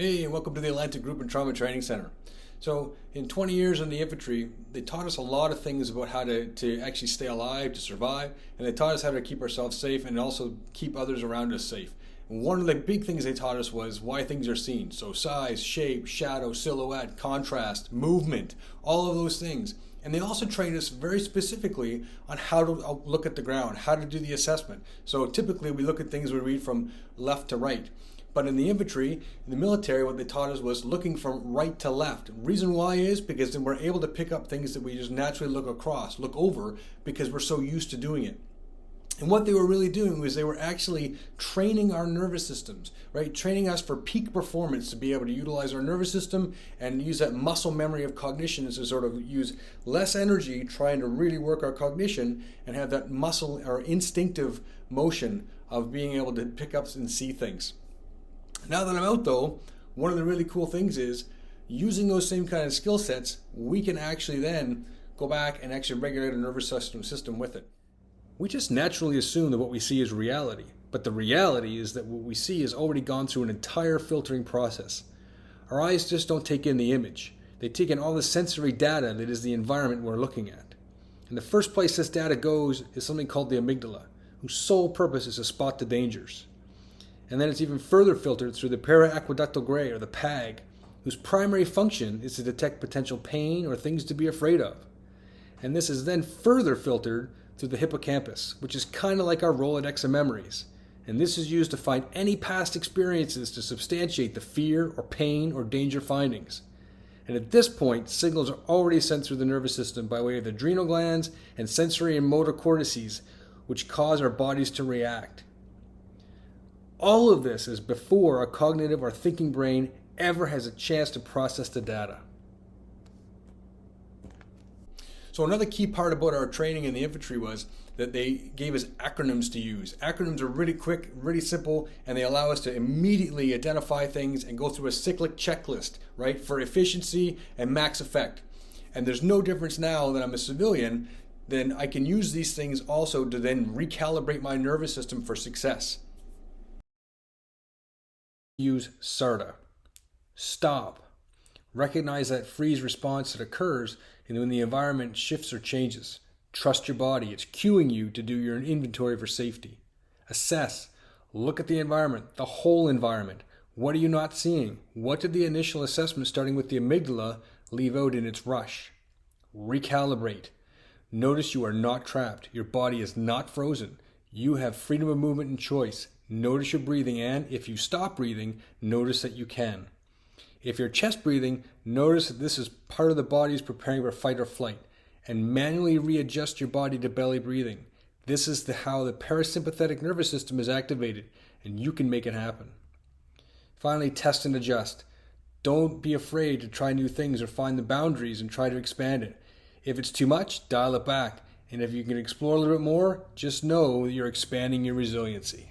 Hey, and welcome to the Atlantic Group and Trauma Training Center. So in 20 years in the infantry, they taught us a lot of things about how to actually stay alive, to survive, and they taught us how to keep ourselves safe and also keep others around us safe. And one of the big things they taught us was why things are seen. So size, shape, shadow, silhouette, contrast, movement, all of those things. And they also trained us very specifically on how to look at the ground, how to do the assessment. So typically we look at things, we read from left to right. But in the infantry, in the military, what they taught us was looking from right to left. The reason why is because then we're able to pick up things that we just naturally look over, because we're so used to doing it. And what they were really doing was they were actually training our nervous systems, right? Training us for peak performance to be able to utilize our nervous system and use that muscle memory of cognition to sort of use less energy trying to really work our cognition and have that muscle or instinctive motion of being able to pick up and see things. Now that I'm out though, one of the really cool things is using those same kind of skill sets, we can actually then go back and actually regulate our nervous system with it. We just naturally assume that what we see is reality, but the reality is that what we see has already gone through an entire filtering process. Our eyes just don't take in the image. They take in all the sensory data that is the environment we're looking at. And the first place this data goes is something called the amygdala, whose sole purpose is to spot the dangers. And then it's even further filtered through the para-aqueductal gray, or the PAG, whose primary function is to detect potential pain or things to be afraid of. And this is then further filtered through the hippocampus, which is kind of like our Rolodex of memories. And this is used to find any past experiences to substantiate the fear or pain or danger findings. And at this point, signals are already sent through the nervous system by way of the adrenal glands and sensory and motor cortices, which cause our bodies to react. All of this is before our cognitive or thinking brain ever has a chance to process the data. So another key part about our training in the infantry was that they gave us acronyms to use. Acronyms are really quick, really simple, and they allow us to immediately identify things and go through a cyclic checklist, right, for efficiency and max effect. And there's no difference now that I'm a civilian, then I can use these things also to then recalibrate my nervous system for success. Use SARTA. Stop. Recognize that freeze response that occurs when the environment shifts or changes. Trust your body. It's cueing you to do your inventory for safety. Assess. Look at the environment, the whole environment. What are you not seeing? What did the initial assessment, starting with the amygdala, leave out in its rush? Recalibrate. Notice you are not trapped. Your body is not frozen. You have freedom of movement and choice. Notice your breathing, and if you stop breathing, notice that you can. If you're chest breathing, notice that this is part of the body's preparing for fight or flight, and manually readjust your body to belly breathing. This is how the parasympathetic nervous system is activated, and you can make it happen. Finally, test and adjust. Don't be afraid to try new things or find the boundaries and try to expand it. If it's too much, dial it back. And if you can explore a little bit more, just know that you're expanding your resiliency.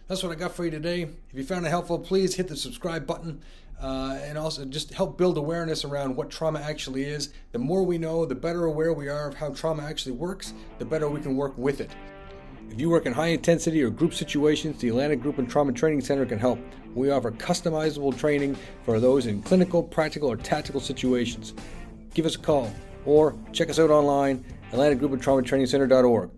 That's what I got for you today. If you found it helpful, please hit the subscribe button and also just help build awareness around what trauma actually is. The more we know, the better aware we are of how trauma actually works, the better we can work with it. If you work in high intensity or group situations, the Atlantic Group and Trauma Training Center can help. We offer customizable training for those in clinical, practical, or tactical situations. Give us a call or check us out online, atlanticgroupandtraumatrainingcenter.org.